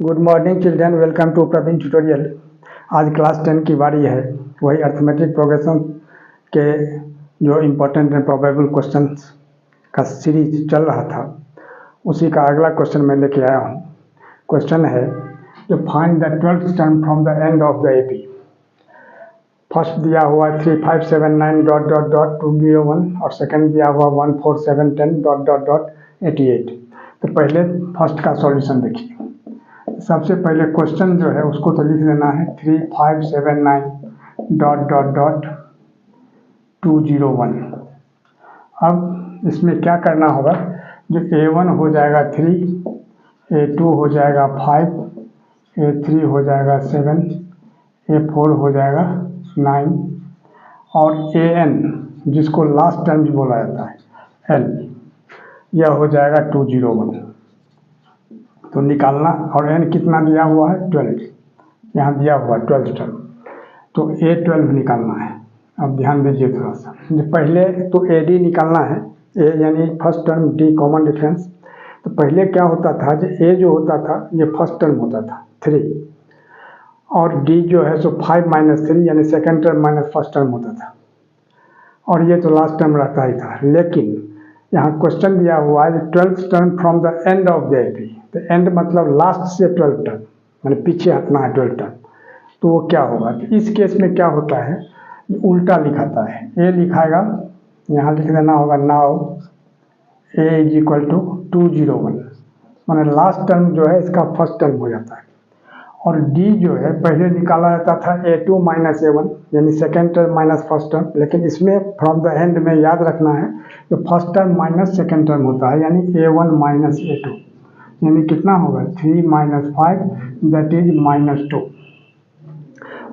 Good morning children, welcome to Praveen tutorial. आज class 10 की बारी है। वही अर्थमेटिक प्रोग्रेशन के जो इम्पोर्टेंट एंड प्रोबेबल क्वेश्चंस का सीरीज चल रहा था, उसी का अगला क्वेश्चन मैं लेके आया हूँ। क्वेश्चन है जो find the 12th term from the end of the AP. First दिया हुआ 3579 डॉट डॉट डॉट 201 और सेकंड दिया हुआ 14710 डॉट डॉट डॉट 88। तो पहले फर्स्ट का सॉल्यूशन देखिए। सबसे पहले क्वेश्चन जो है उसको तो लिख देना है 3579 डॉट डॉट डॉट 201। अब इसमें क्या करना होगा, जो A1 हो जाएगा 3, A2 हो जाएगा 5, A3 हो जाएगा 7, A4 हो जाएगा 9 और AN जिसको लास्ट टर्म बोला जाता है L, यह हो जाएगा 201। तो निकालना, और n कितना दिया हुआ है 12, यहाँ दिया हुआ 12 टर्म, तो A12 निकालना है। अब ध्यान दीजिए थोड़ा सा, जो पहले तो AD निकालना है, A यानी first term, D common difference. तो पहले क्या होता था, जो A जो होता था ये फर्स्ट टर्म होता था 3, और D जो है सो 5 माइनस 3 यानी second term minus first term होता था, और ये तो लास्ट टर्म रहता ही था। लेकिन यहाँ क्वेश्चन दिया हुआ है 12th term from the end of the AP. तो एंड मतलब लास्ट से 12 टर्म, मैंने पीछे हटना है 12 टर्म। तो वो क्या होगा, तो इस केस में क्या होता है, उल्टा लिखाता है। ए लिखाएगा, यहाँ लिख देना होगा now a is equal to 201, मैंने लास्ट टर्म जो है इसका फर्स्ट टर्म हो जाता है। और डी जो है पहले निकाला जाता था A2 माइनस A1 यानी second term minus first term, लेकिन इसमें फ्रॉम द एंड में याद रखना है जो first term minus second term होता है, यानी A1 माइनस A2, यानी कितना होगा 3 माइनस 5 दैट इज माइनस 2,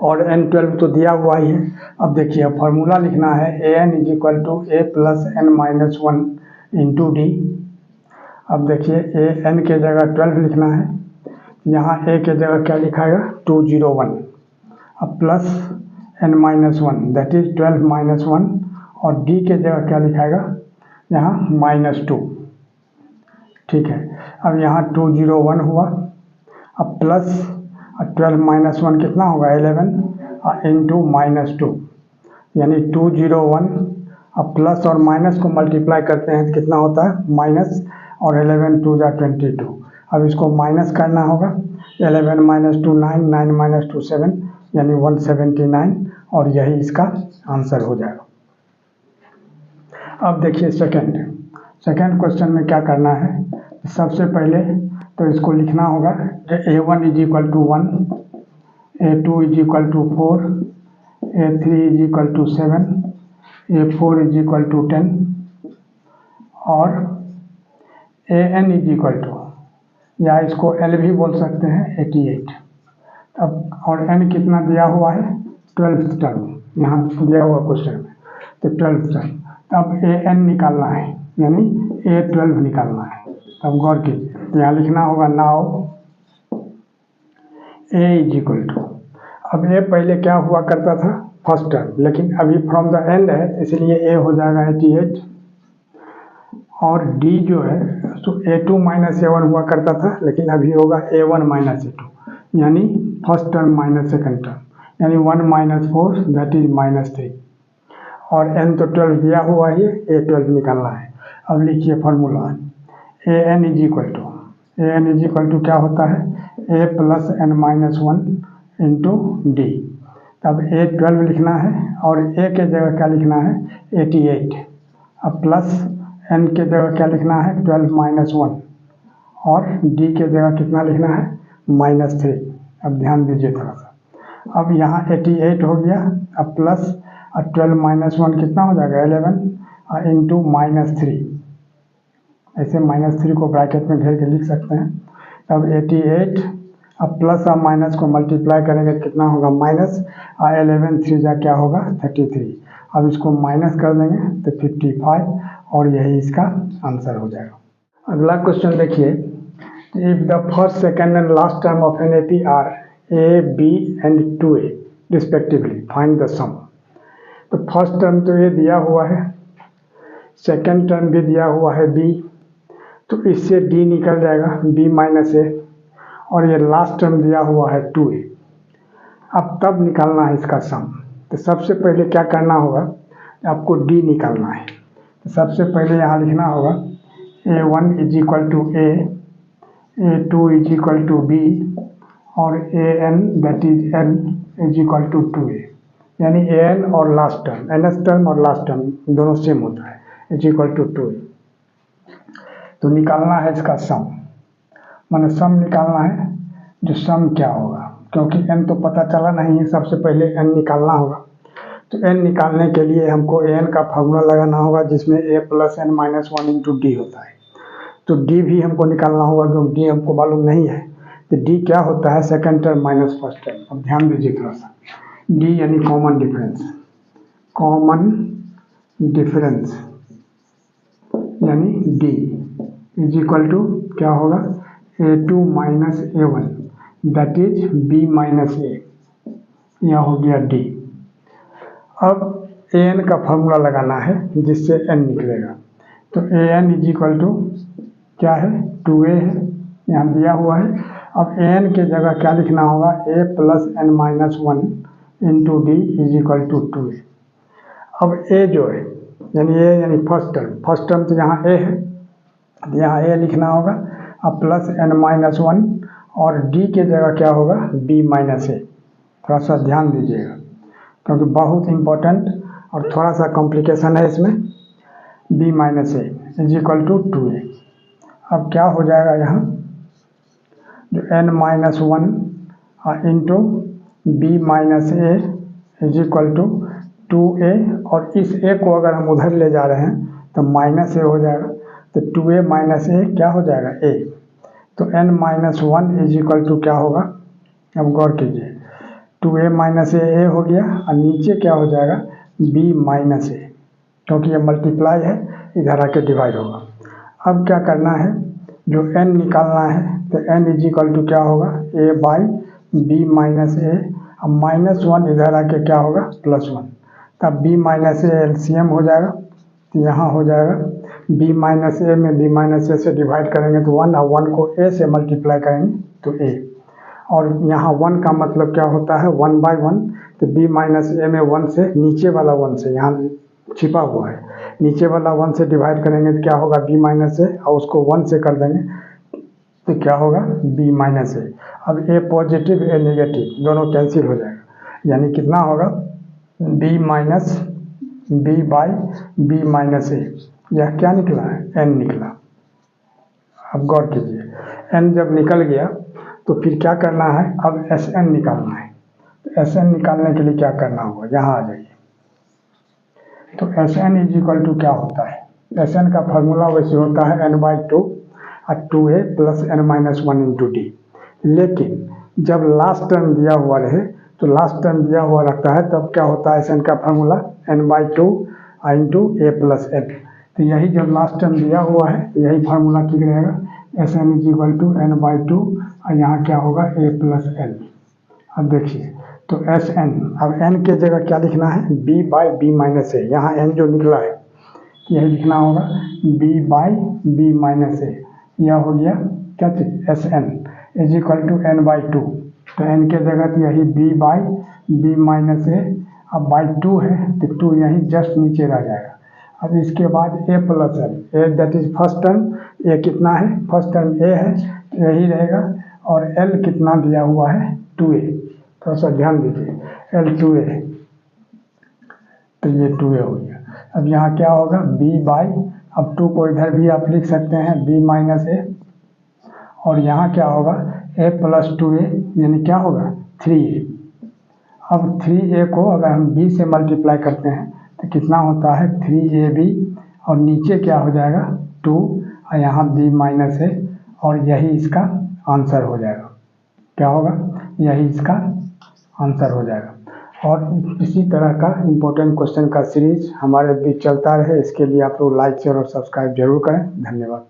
और N12 तो दिया हुआ ही है। अब देखिए फॉर्मूला लिखना है AN is equal to A plus N minus 1 into d. अब देखिए AN के जगह 12 लिखना है, यहाँ A के जगह क्या लिखाएगा 201, अब plus N minus 1 that is 12 minus 1, और D के जगह क्या लिखाएगा यहाँ माइनस 2। ठीक है, अब यहाँ 201 हुआ, अब प्लस 12 माइनस 1 कितना होगा 11 इंटू माइनस 2, यानी 201। अब प्लस और माइनस को मल्टीप्लाई करते हैं तो कितना होता है माइनस, और 11 2 जा 22। अब इसको माइनस करना होगा, 11 माइनस 2 9, 9 माइनस 2 7, यानी 179, और यही इसका आंसर हो जाएगा। अब देखिए सेकेंड क्वेश्चन में क्या करना है। सबसे पहले तो इसको लिखना होगा A1 is equal to 1, A2 is equal to 4, A3 is equal to 7, A4 is equal to 10, और AN इज इक्वल टू, या इसको L भी बोल सकते हैं 88। अब और N कितना दिया हुआ है 12th टर्म, यहाँ दिया हुआ क्वेश्चन में, तो 12th टर्म। अब AN निकालना है, यानी A12 निकालना है। अब गौर कीजिए, यहाँ लिखना होगा now A is equal to, अब A पहले क्या हुआ करता था फर्स्ट टर्म, लेकिन अभी फ्रॉम द एंड है इसलिए A हो जाएगा 88, और D जो है तो A2 माइनस A1 हुआ करता था, लेकिन अभी होगा A1 माइनस A2, यानी first term minus second term, यानी 1 माइनस 4 दैट इज माइनस 3, और N तो 12 दिया हुआ है, A12 निकालना है। अब लिखिए formula AN is equal to क्या होता है A plus N minus 1 into d. तब A12 लिखना है, और A के जगह क्या लिखना है 88, अब प्लस N के जगह क्या लिखना है 12 माइनस 1, और D के जगह कितना लिखना है माइनस 3। अब ध्यान दीजिए थोड़ा सा, अब यहाँ 88 हो गया, अब प्लस 12 माइनस 1 कितना हो जाएगा 11 इंटू माइनस 3, ऐसे माइनस 3 को ब्रैकेट में घेर के लिख सकते हैं। तब 88, अब प्लस और माइनस को मल्टीप्लाई करेंगे तो कितना होगा माइनस 11 3 जा क्या होगा 33। अब इसको माइनस कर देंगे तो 55, और यही इसका आंसर हो जाएगा। अगला क्वेश्चन देखिए, if the first second and last term of an AP are A, B and 2A respectively, find the sum. तो फर्स्ट टर्म तो ये दिया हुआ है, सेकेंड टर्म भी दिया हुआ है B, तो इससे D निकल जाएगा B माइनस A, और ये लास्ट टर्म दिया हुआ है 2a। अब तब निकालना है इसका सम। तो सबसे पहले क्या करना होगा, आपको d निकालना है। तो सबसे पहले यहाँ लिखना होगा a1 is equal to a, a2 is equal to b और an that is n is equal to 2a। यानी an और लास्ट टर्म, nth टर्म और लास्ट टर्म दोनों सेम होता है, इज इक्वल टू 2a। तो निकालना है इसका सम, माने सम निकालना है। जो सम क्या होगा, क्योंकि n तो पता चला नहीं है, सबसे पहले n निकालना होगा। तो n निकालने के लिए हमको an का फार्मूला लगाना होगा, जिसमें a plus n minus 1 into D होता है। तो d भी हमको निकालना होगा, क्योंकि d हमको मालूम नहीं है। तो d क्या होता है, second term minus first term. अब ध्यान दीजिए थोड़ा सा, d यानी कॉमन डिफरेंस, कॉमन डिफरेंस यानी d इज इक्वल टू क्या होगा, a2 minus a1 that is b minus a। यह हो गया d। अब an का फार्मूला लगाना है, जिससे n निकलेगा। तो an इज इक्वल टू क्या है, 2a है, यहाँ दिया हुआ है। अब an के जगह क्या लिखना होगा, a plus n minus 1 into d is equal to 2a। अब a जो है यानी a यानी फर्स्ट टर्म तो यहाँ a है, यहाँ a लिखना होगा। अब प्लस n माइनस 1 और d के जगह क्या होगा, b माइनस a। थोड़ा सा ध्यान दीजिएगा, क्योंकि बहुत इंपॉर्टेंट और थोड़ा सा कॉम्प्लिकेशन है इसमें। b minus a is equal to 2a। अब क्या हो जाएगा यहाँ, जो n minus 1 into b minus a is equal to 2a, और इस a को अगर हम उधर ले जा रहे हैं तो माइनस a हो जाएगा। तो 2a माइनस a क्या हो जाएगा, a। तो n minus 1 is equal to क्या होगा, अब गौर कीजिए, 2a माइनस a हो गया, और नीचे क्या हो जाएगा, b माइनस a, क्योंकि ये मल्टीप्लाई है, इधर आके डिवाइड होगा। अब क्या करना है, जो n निकालना है, तो n इज इक्वल टू क्या होगा, a by b minus a। अब माइनस 1 इधर आके क्या होगा, प्लस 1। तब b माइनस a एलसीएम हो जाएगा। तो यहाँ हो जाएगा b माइनस a में b माइनस a से डिवाइड करेंगे तो 1, और 1 को a से मल्टीप्लाई करेंगे तो a। और यहाँ 1 का मतलब क्या होता है, 1 बाई 1। तो b माइनस a में 1 से, नीचे वाला 1 से, यहाँ छिपा हुआ है, नीचे वाला 1 से डिवाइड करेंगे तो क्या होगा, b माइनस a, और उसको 1 से कर देंगे तो क्या होगा, b माइनस a। अब a पॉजिटिव a नेगेटिव दोनों कैंसिल हो जाएगा, यानी कितना होगा, b minus b by b minus a। यह क्या निकला है, n निकला। अब गौर कीजिए, n जब निकल गया तो फिर क्या करना है, अब Sn निकालना है। तो Sn निकालने के लिए क्या करना होगा, यहाँ आ जाइए। तो Sn इज इक्वल टू क्या होता है, Sn का फार्मूला वैसे होता है n बाई 2 और 2a plus n minus 1 into D. लेकिन जब लास्ट टर्म दिया हुआ रहे, तो लास्ट टर्म दिया हुआ रखता है, तब क्या होता है, Sn का formula n by 2 into a plus n। तो यही जब लास्ट टर्म दिया हुआ है, तो यही फार्मूला ठीक रहेगा, Sn is equal to n by 2, और यहाँ क्या होगा, a प्लस n। अब देखिए, तो Sn, अब n के जगह क्या लिखना है, b by b minus a। यहाँ n जो निकला है, यही लिखना होगा, b by b minus a। यह हो गया क्या चीज, Sn is equal to n by 2। तो n के जगह तो यही b by b minus a। अब बाई 2 है, तो 2 यहीं जस्ट नीचे रह जाएगा। अब इसके बाद a plus n, a that is first term, a कितना है, फर्स्ट टर्म a है, तो यही रहेगा। और l कितना दिया हुआ है, 2a। थोड़ा सा ध्यान दीजिए, l 2a, तो ये 2a हो गया। अब यहाँ क्या होगा, b बाई, अब 2 को इधर भी आप लिख सकते हैं, b माइनस a, और यहाँ क्या होगा, a प्लस 2a, यानी क्या होगा, 3a। अब 3a को अगर हम b से मल्टीप्लाई करते हैं तो कितना होता है, 3ab, और नीचे क्या हो जाएगा, 2, और यहाँ b माइनस a, और यही इसका आंसर हो जाएगा। क्या होगा, यही इसका आंसर हो जाएगा। और इसी तरह का इम्पोर्टेंट क्वेश्चन का सीरीज हमारे बीच चलता रहे, इसके लिए आप लोग लाइक शेयर और सब्सक्राइब जरूर करें। धन्यवाद।